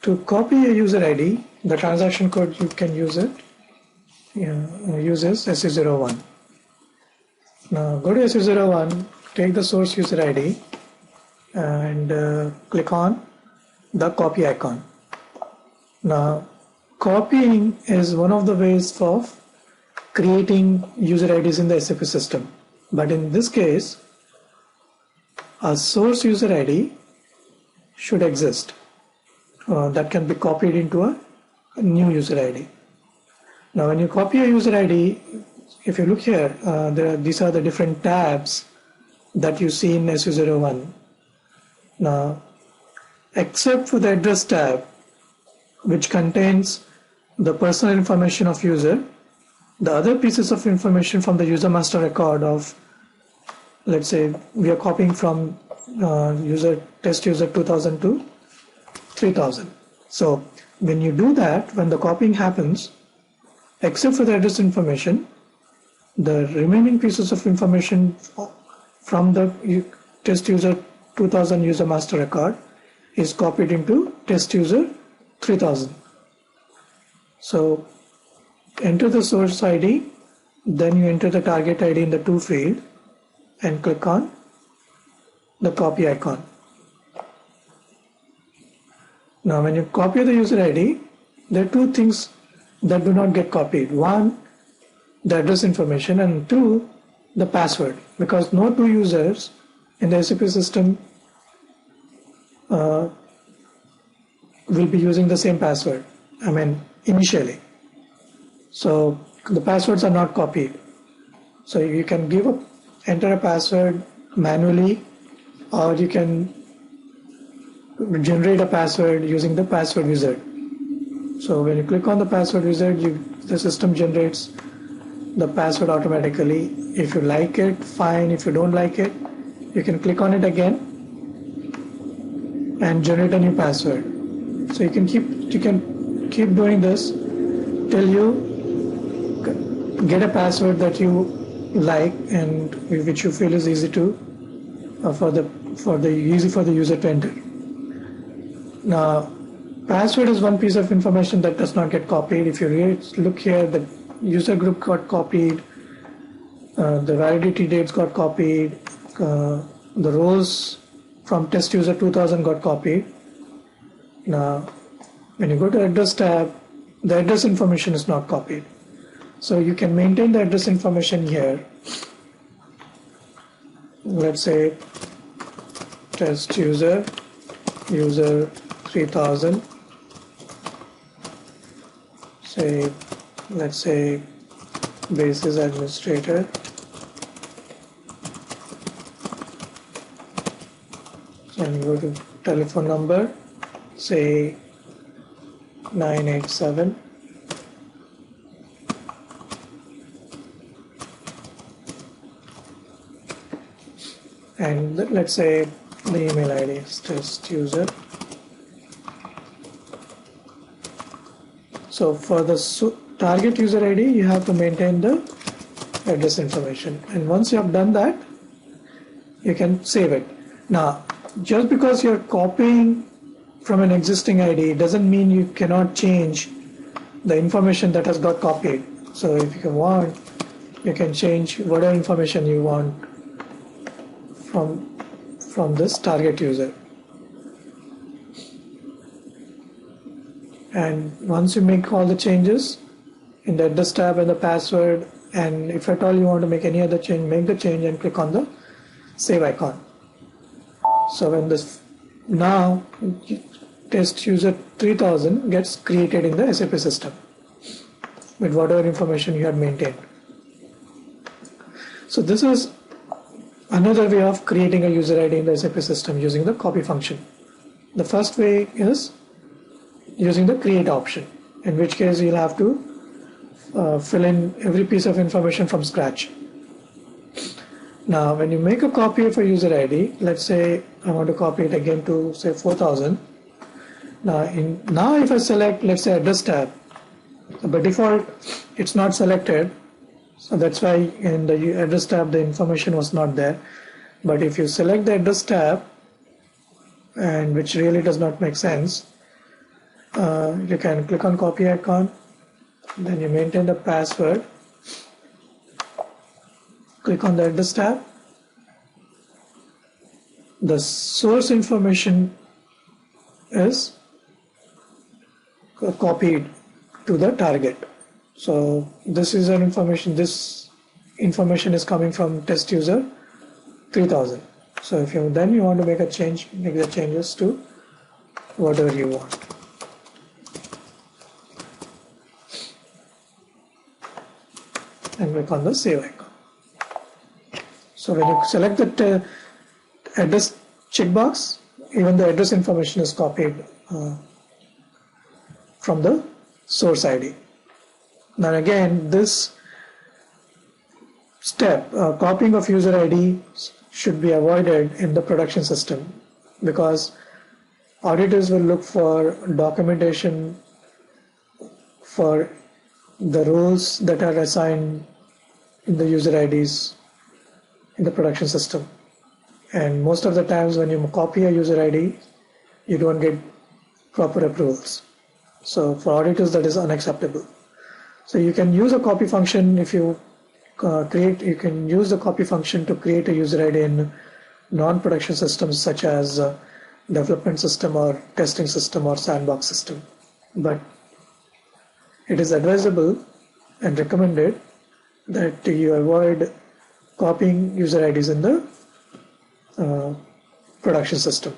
To copy a user ID, the transaction code you can use it. Uses SU01. Now go to SU01, take the source user ID and click on the copy icon. Now copying is one of the ways of creating user IDs in the SAP system, but in this case a source user ID should exist that can be copied into a new user ID. Now when you copy a user ID, if you look here, these are the different tabs that you see in SU01. Now, except for the address tab, which contains the personal information of user, the other pieces of information from the user master record of, let's say we are copying from test user 2000 to 3000. So when you do that, when the copying happens, except for the address information, the remaining pieces of information from the test user 2000 user master record is copied into test user 3000. So enter the source ID, then you enter the target ID in the to field and click on the copy icon. Now when you copy the user ID, there are two things that do not get copied. One, the address information, and two, the password, because no two users in the SAP system will be using the same password, initially. So the passwords are not copied. So you can enter a password manually, or you can generate a password using the password wizard. So when you click on the password wizard, the system generates the password automatically. If you like it, fine. If you don't like it, you can click on it again and generate a new password. So you can keep doing this till you get a password that you like and which you feel is easy to easy for the user to enter. Now, password is one piece of information that does not get copied. If you look here, the user group got copied, the validity dates got copied, the rows from test user 2000 got copied. Now, when you go to address tab, the address information is not copied. So you can maintain the address information here. Let's say test user 3000. Let's say basis administrator. And go to telephone number, say 987. And let's say the email ID is test user. So for the target user ID, you have to maintain the address information. And once you have done that, you can save it. Now, just because you're copying from an existing ID doesn't mean you cannot change the information that has got copied. So if you want, you can change whatever information you want from this target user. And once you make all the changes in the address tab and the password, and if at all you want to make any other change, make the change and click on the save icon. So when this now test user 3000 gets created in the SAP system with whatever information you have maintained. So this is another way of creating a user ID in the SAP system using the copy function. The first way is using the create option, in which case you'll have to fill in every piece of information from scratch. Now when you make a copy of a user ID, let's say I want to copy it again to say 4000. Now if I select, let's say, address tab, by default it's not selected, so that's why in the address tab the information was not there. But if you select the address tab, and which really does not make sense, You can click on copy icon, then you maintain the password, click on the address tab. The source information is copied to the target. So this information is coming from test user 3000. So if you want to make the changes to whatever you want. And click on the save icon. So when you select the address checkbox, even the address information is copied from the source ID. Now again, this step, copying of user ID, should be avoided in the production system, because auditors will look for documentation for the roles that are assigned in the user IDs in the production system. And most of the times when you copy a user ID, you don't get proper approvals. So for auditors, that is unacceptable. So you can use a copy function if you you can use the copy function to create a user ID in non-production systems such as development system or testing system or sandbox system. But it is advisable and recommended that you avoid copying user IDs in the production system.